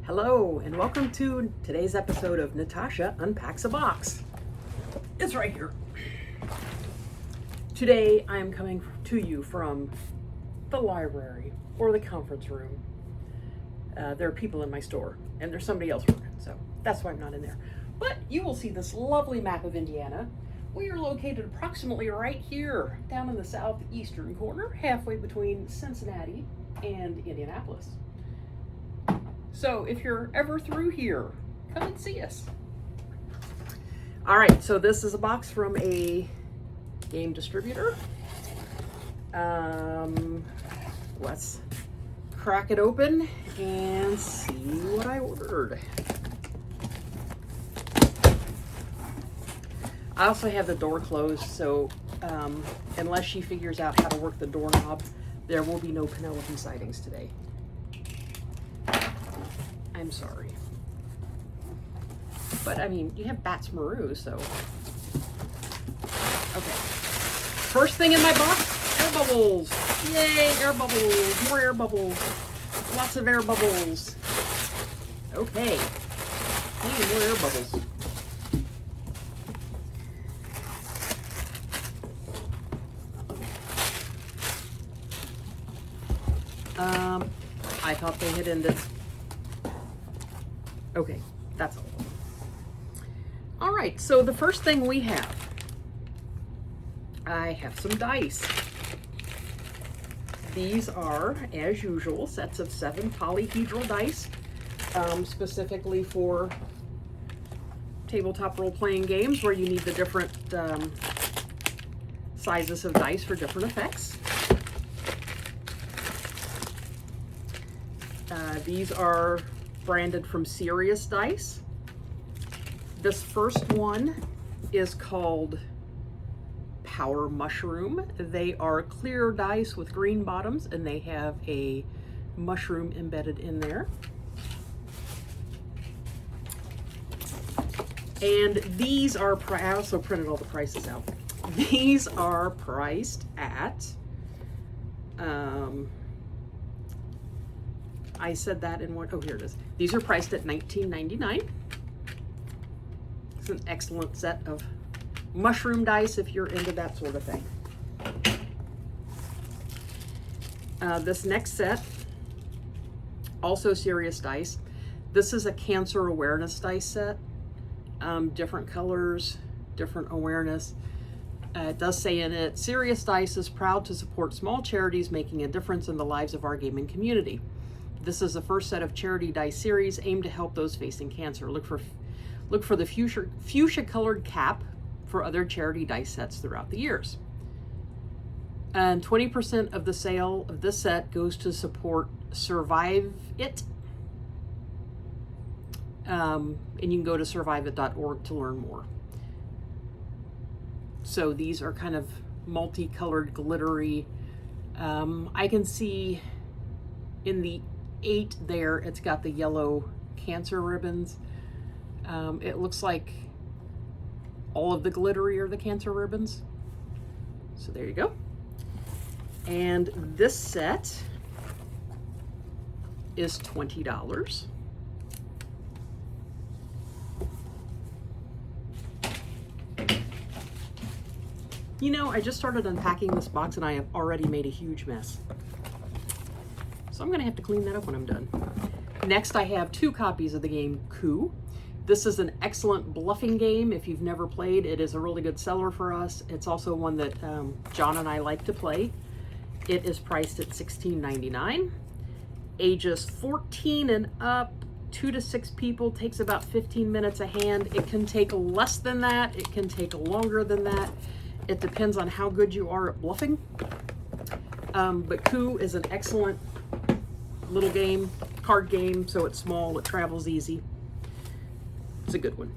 Hello, and welcome to today's episode of Natasha Unpacks a Box. It's right here. Today, I am coming to you from the library or the conference room. There are people in my store, and there's somebody else working, so that's why I'm not in there. But you will see this lovely map of Indiana. We are located approximately right here, down in the southeastern corner, halfway between Cincinnati and Indianapolis. So if you're ever through here, come and see us. All right, so this is a box from a game distributor. Let's crack it open and see what I ordered. I also have the door closed, so unless she figures out how to work the doorknob, there will be no Penelope sightings today. I'm sorry. But I mean, you have Bats Maru, so. Okay. First thing in my box, air bubbles. Yay, air bubbles. More air bubbles. Lots of air bubbles. Okay. Hey, more air bubbles. I thought they had ended. Okay, that's all. All right, so the first thing we have, I have some dice. These are, as usual, sets of 7 polyhedral dice, specifically for tabletop role-playing games where you need the different sizes of dice for different effects. These are branded from Serious Dice. This first one is called Power Mushroom. They are clear dice with green bottoms, and they have a mushroom embedded in there. And these are, I also printed all the prices out. These are priced at, I said that in one, oh, here it is. These are priced at $19.99. It's an excellent set of mushroom dice if you're into that sort of thing. This next set, also Serious Dice. This is a cancer awareness dice set. Different colors, different awareness. It does say in it, Serious Dice is proud to support small charities making a difference in the lives of our gaming community. This is the first set of charity dice series aimed to help those facing cancer. Look for the fuchsia colored cap for other charity dice sets throughout the years. And 20% of the sale of this set goes to support Survive It. And you can go to surviveit.org to learn more. So these are kind of multicolored, glittery. I can see in the 8 there, it's got the yellow cancer ribbons. It looks like all of the glittery are the cancer ribbons. So there you go. And this set is $20. You know, I just started unpacking this box and I have already made a huge mess. So I'm gonna have to clean that up when I'm done. Next, I have 2 copies of the game Coup. This is an excellent bluffing game. If you've never played, it is a really good seller for us. It's also one that John and I like to play. It is priced at $16.99. Ages 14 and up, 2 to 6 people, takes about 15 minutes a hand. It can take less than that. It can take longer than that. It depends on how good you are at bluffing. But Coup is an excellent little game, card game, so it's small, it travels easy. It's a good one.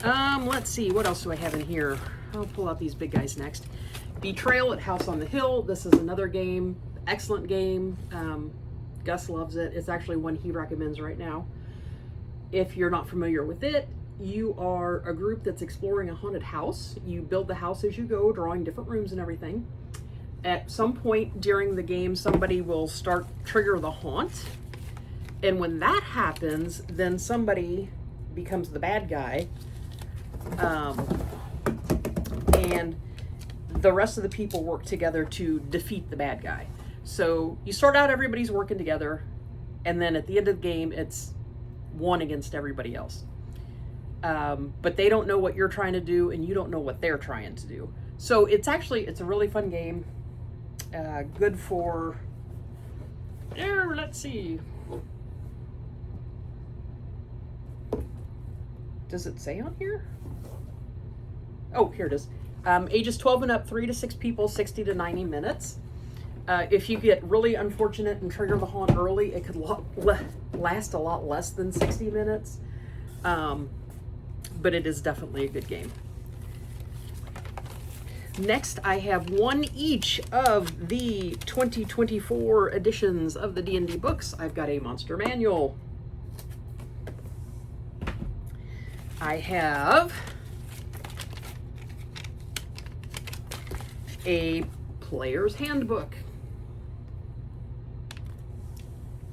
Let's see, what else do I have in here? I'll pull out these big guys next. Betrayal at House on the Hill. This is another game, excellent game. Gus loves it. It's actually one he recommends right now. If you're not familiar with it, you are a group that's exploring a haunted house. You build the house as you go, drawing different rooms and everything. At some point during the game, somebody will trigger the haunt, And when that happens, then somebody becomes the bad guy. And the rest of the people work together to defeat the bad guy. So you start out, everybody's working together, and then at the end of the game, it's one against everybody else. But they don't know what you're trying to do, and you don't know what they're trying to do. So it's a really fun game. Good for, let's see. Does it say on here? Oh, here it is. Ages 12 and up, 3 to 6 people, 60 to 90 minutes. If you get really unfortunate and trigger the haunt early, it could last a lot less than 60 minutes. But it is definitely a good game. Next, I have one each of the 2024 editions of the D&D books. I've got a monster manual. I have a player's handbook.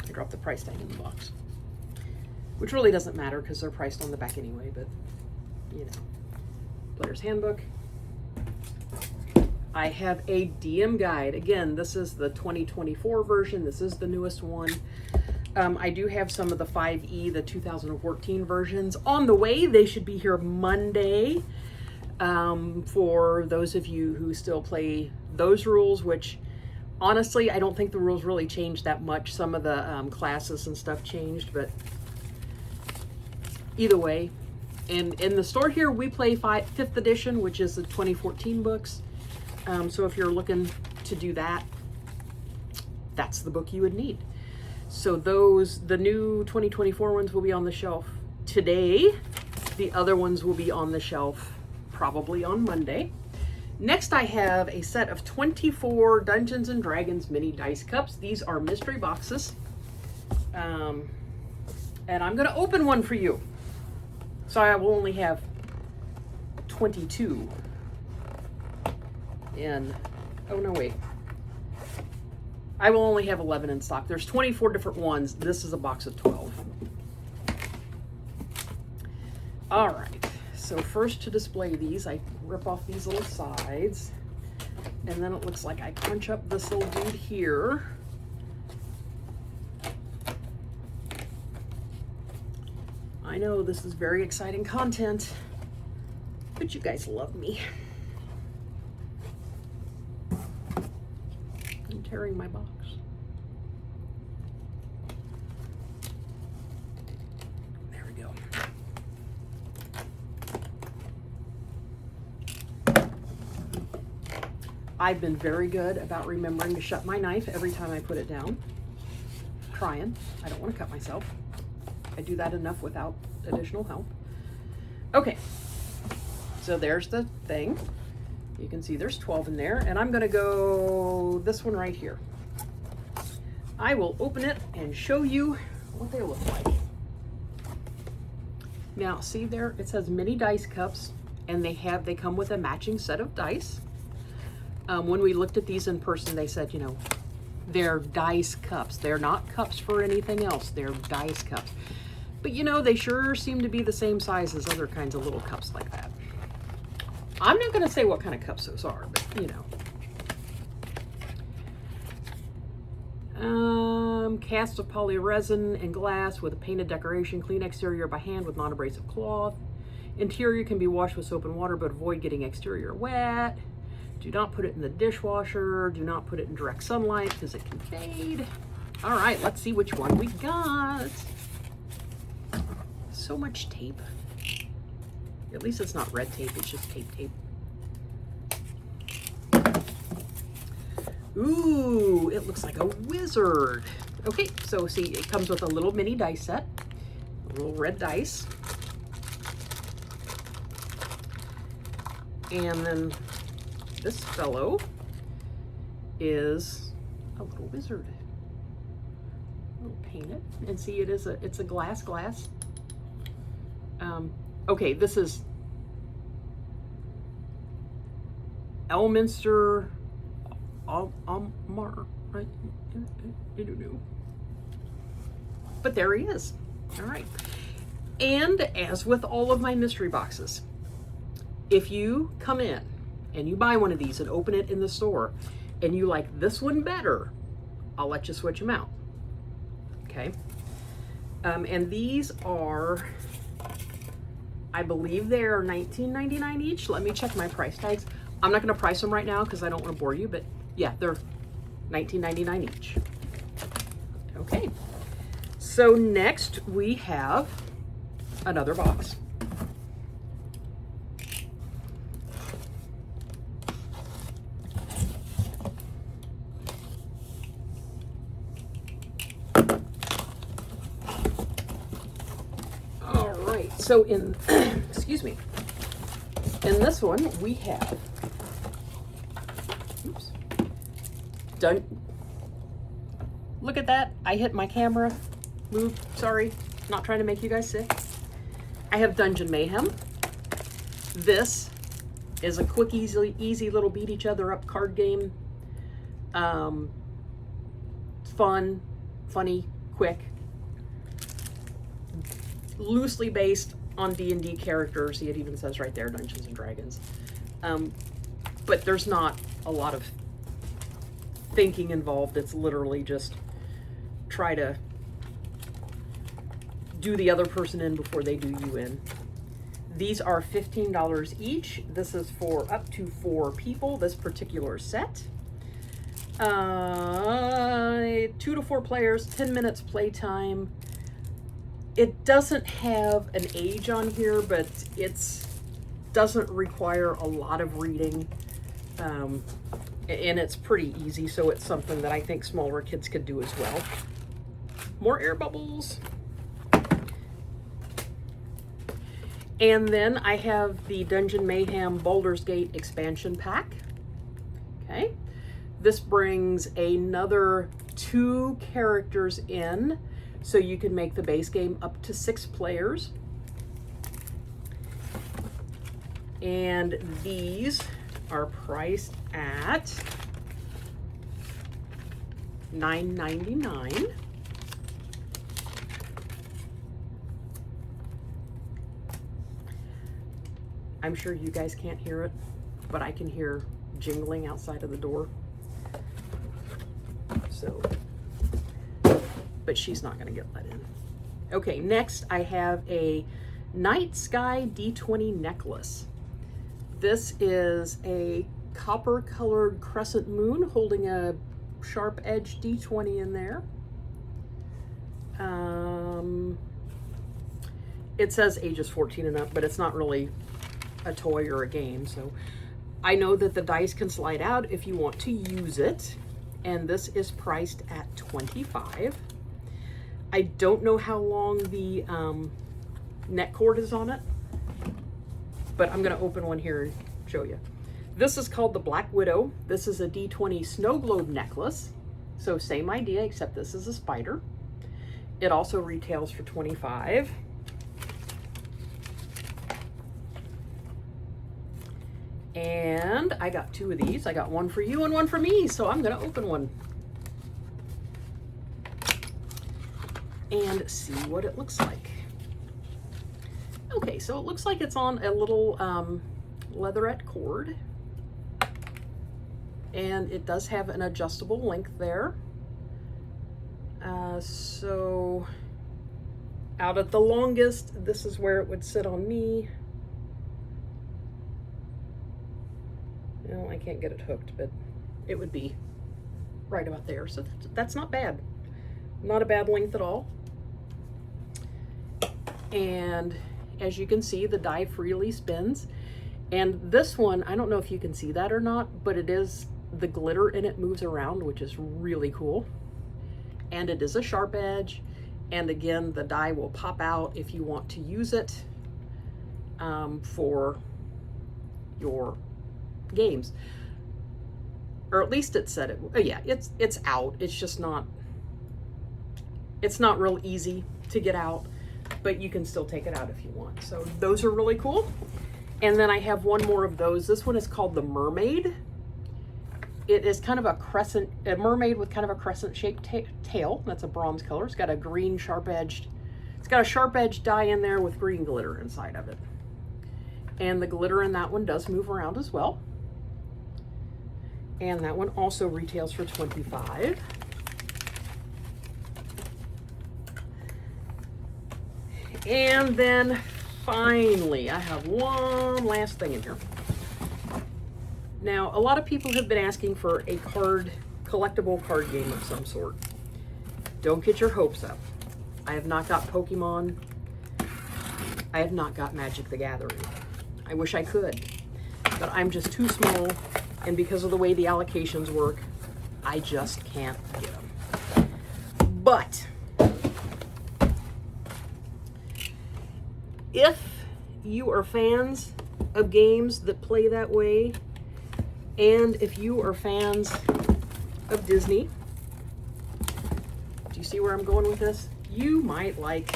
I dropped the price tag in the box, which really doesn't matter because they're priced on the back anyway, but you know, player's handbook. I have a DM guide. Again, this is the 2024 version. This is the newest one. I do have some of the 5e, the 2014 versions on the way. They should be here Monday. For those of you who still play those rules, which honestly, I don't think the rules really changed that much. Some of the classes and stuff changed, but either way. And in the store here, we play 5th edition, which is the 2014 books. So if you're looking to do that, that's the book you would need. So the new 2024 ones will be on the shelf today. The other ones will be on the shelf probably on Monday. Next, I have a set of 24 Dungeons and Dragons mini dice cups. These are mystery boxes. And I'm going to open one for you. So I will only have 22. Oh no, wait. I will only have 11 in stock. There's 24 different ones. This is a box of 12. All right. So first to display these, I rip off these little sides. And then it looks like I punch up this little dude here. I know this is very exciting content, but you guys love me. I'm tearing my box. There we go. I've been very good about remembering to shut my knife every time I put it down. Trying. I don't want to cut myself. I do that enough without additional help. Okay, so there's the thing. You can see there's 12 in there, and I'm gonna go this one right here. I will open it and show you what they look like. Now, see there, it says mini dice cups, and they come with a matching set of dice. When we looked at these in person, they said, you know, they're dice cups. They're not cups for anything else. They're dice cups. But you know, they sure seem to be the same size as other kinds of little cups like that. I'm not going to say what kind of cups those are, but you know. Cast of polyresin and glass with a painted decoration, clean exterior by hand with non-abrasive cloth. Interior can be washed with soap and water, but avoid getting exterior wet. Do not put it in the dishwasher. Do not put it in direct sunlight because it can fade. All right, let's see which one we got. So much tape. At least it's not red tape, it's just tape. Ooh, it looks like a wizard. Okay, so see, it comes with a little mini dice set, a little red dice. And then this fellow is a little wizard. We'll paint it and see it's a glass. Okay, this is Elminster Mar, right? I don't know. But there he is. All right. And as with all of my mystery boxes, if you come in and you buy one of these and open it in the store and you like this one better, I'll let you switch them out. Okay. And these are, I believe they are $19.99 each. Let me check my price tags. I'm not going to price them right now because I don't want to bore you, but yeah, they're $19.99 each. Okay. So next we have another box. All right, so in, excuse me, in this one we have, oops, look at that, I hit my camera, move, sorry, not trying to make you guys sick. I have Dungeon Mayhem. This is a quick, easy little beat each other up card game. Fun, funny, quick. Loosely based on D&D characters. See, it even says right there, Dungeons and Dragons. But there's not a lot of thinking involved. It's literally just try to do the other person in before they do you in. These are $15 each. This is for up to 4 people, this particular set. 2 to 4 players, 10 minutes playtime. It doesn't have an age on here, but it doesn't require a lot of reading. And it's pretty easy, so it's something that I think smaller kids could do as well. More air bubbles. And then I have the Dungeon Mayhem Baldur's Gate expansion pack. Okay. This brings another 2 characters in, so you can make the base game up to 6 players. And these are priced at $9.99. I'm sure you guys can't hear it, but I can hear jingling outside of the door. So, but she's not gonna get let in. Okay, next I have a Night Sky D20 necklace. This is a copper colored crescent moon holding a sharp edge D20 in there. It says ages 14 and up, but it's not really a toy or a game. So I know that the dice can slide out if you want to use it. And this is priced at $25. I don't know how long the net cord is on it, but I'm going to open one here and show you. This is called the Black Widow. This is a D20 snow globe necklace. So same idea, except this is a spider. It also retails for $25. And I got 2 of these. I got one for you and one for me, so I'm going to open one and see what it looks like. Okay, so it looks like it's on a little leatherette cord, and it does have an adjustable length there. So out at the longest, this is where it would sit on me. No, I can't get it hooked, but it would be right about there. So that's not bad. Not a bad length at all. And as you can see, the die freely spins. And this one, I don't know if you can see that or not, but it is, the glitter in it moves around, which is really cool. And it is a sharp edge. And again, the die will pop out if you want to use it for your games, or at least it said it. Yeah, it's out. It's just not, it's not real easy to get out, but you can still take it out if you want. So those are really cool. And then I have one more of those. This one is called the Mermaid. It is kind of a crescent, a mermaid with kind of a crescent shaped tail. That's a bronze color. It's got a green sharp edged, it's got a sharp edged dye in there with green glitter inside of it. And the glitter in that one does move around as well. And that one also retails for $25. And then finally, I have one last thing in here. Now, a lot of people have been asking for a collectible card game of some sort. Don't get your hopes up. I have not got Pokemon. I have not got Magic the Gathering. I wish I could, but I'm just too small, and because of the way the allocations work, I just can't get them. But if you are fans of games that play that way, and if you are fans of Disney, do you see where I'm going with this? You might like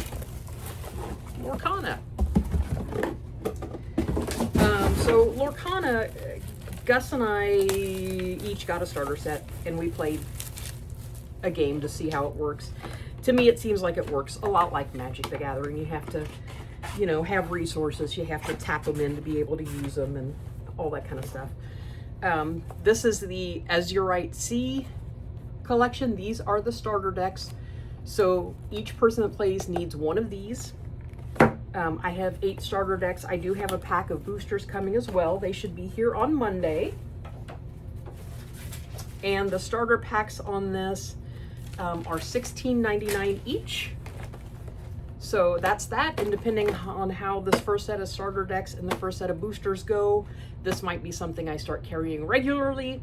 Lorcana. So Lorcana, Gus and I each got a starter set, and we played a game to see how it works. To me, it seems like it works a lot like Magic the Gathering. You have to, you know, have resources. You have to tap them in to be able to use them and all that kind of stuff. This is the Azurite Sea collection. These are the starter decks. So each person that plays needs one of these. I have 8 starter decks. I do have a pack of boosters coming as well. They should be here on Monday. And the starter packs on this are $16.99 each. So that's that, and depending on how this first set of starter decks and the first set of boosters go, this might be something I start carrying regularly.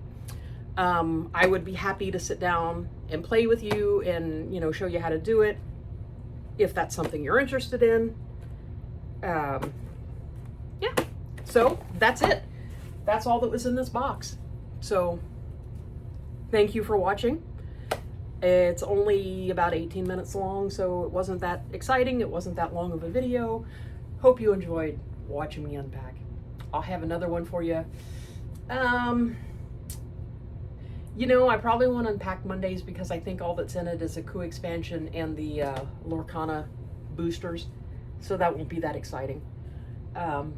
I would be happy to sit down and play with you and, you know, show you how to do it if that's something you're interested in. Yeah, so that's it. That's all that was in this box. So thank you for watching. It's only about 18 minutes long, so it wasn't that exciting. It wasn't that long of a video. Hope you enjoyed watching me unpack. I'll have another one for you. You know, I probably won't unpack Mondays because I think all that's in it is a Coup expansion and the Lorcana boosters. So that won't be that exciting. So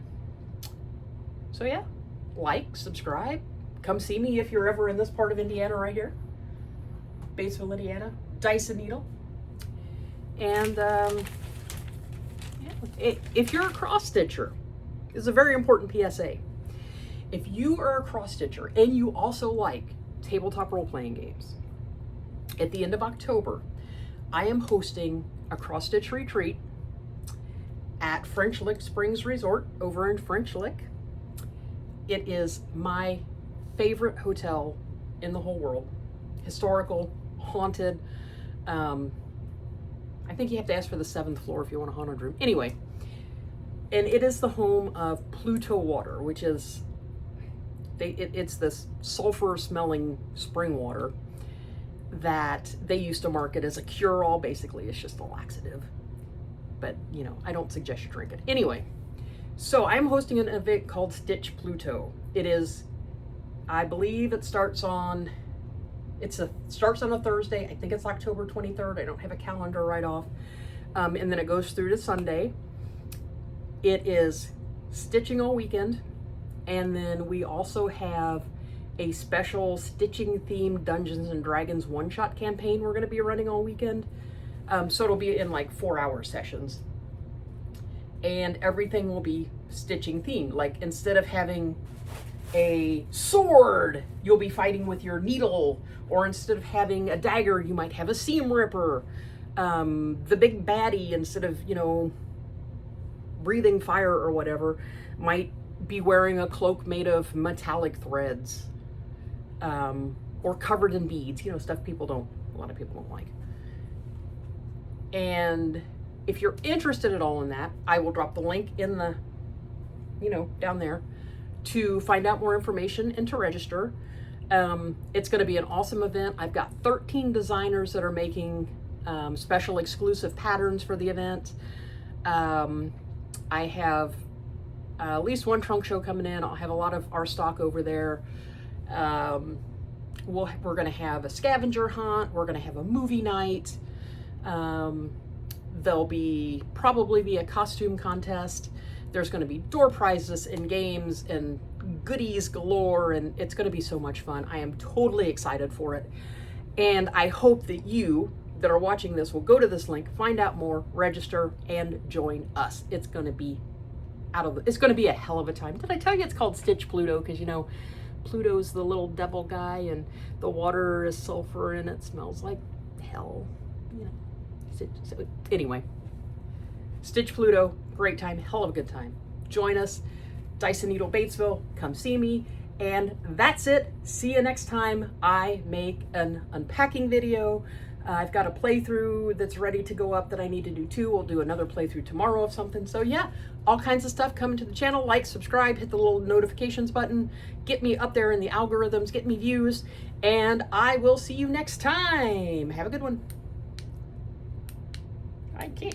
yeah, like, subscribe. Come see me if you're ever in this part of Indiana right here. Batesville, Indiana, Dyson Needle. And yeah, if you're a cross-stitcher, this is a very important PSA. If you are a cross-stitcher and you also like tabletop role-playing games, at the end of October, I am hosting a cross-stitch retreat at French Lick Springs Resort over in French Lick. It is my favorite hotel in the whole world. Historical, haunted. I think you have to ask for the 7th floor if you want a haunted room. Anyway, and it is the home of Pluto water, which is, it's this sulfur-smelling spring water that they used to market as a cure-all. Basically, it's just a laxative. But, you know, I don't suggest you drink it. Anyway, so I'm hosting an event called Stitch Pluto. It is, I believe it starts on, starts on a Thursday. I think it's October 23rd. I don't have a calendar right off. And then it goes through to Sunday. It is stitching all weekend. And then we also have a special stitching themed Dungeons and Dragons one-shot campaign we're going to be running all weekend. So it'll be in like 4-hour sessions. And everything will be stitching themed. Like instead of having a sword, you'll be fighting with your needle. Or instead of having a dagger, you might have a seam ripper. The big baddie, instead of, you know, breathing fire or whatever, might be wearing a cloak made of metallic threads. Or covered in beads, you know, stuff a lot of people don't like. And if you're interested at all in that, I will drop the link in the, you know, down there to find out more information and to register. It's going to be an awesome event. I've got 13 designers that are making special exclusive patterns for the event. I have at least one trunk show coming in. I'll have a lot of our stock over there. We're going to have a scavenger hunt. We're going to have a movie night. There'll probably be a costume contest. There's going to be door prizes and games and goodies galore, and it's going to be so much fun. I am totally excited for it. And I hope that you that are watching this will go to this link, find out more, register, and join us. It's going to be it's going to be a hell of a time. Did I tell you it's called Stitch Pluto? Because, you know, Pluto's the little devil guy, and the water is sulfur, and it smells like hell. You know. So anyway, Stitch Pluto, great time, hell of a good time. Join us, Dyson Needle Batesville, come see me, and that's it. See you next time I make an unpacking video. I've got a playthrough that's ready to go up that I need to do too. We'll do another playthrough tomorrow of something. So yeah, all kinds of stuff coming to the channel. Like, subscribe, hit the little notifications button, get me up there in the algorithms, get me views, and I will see you next time. Have a good one. I can't.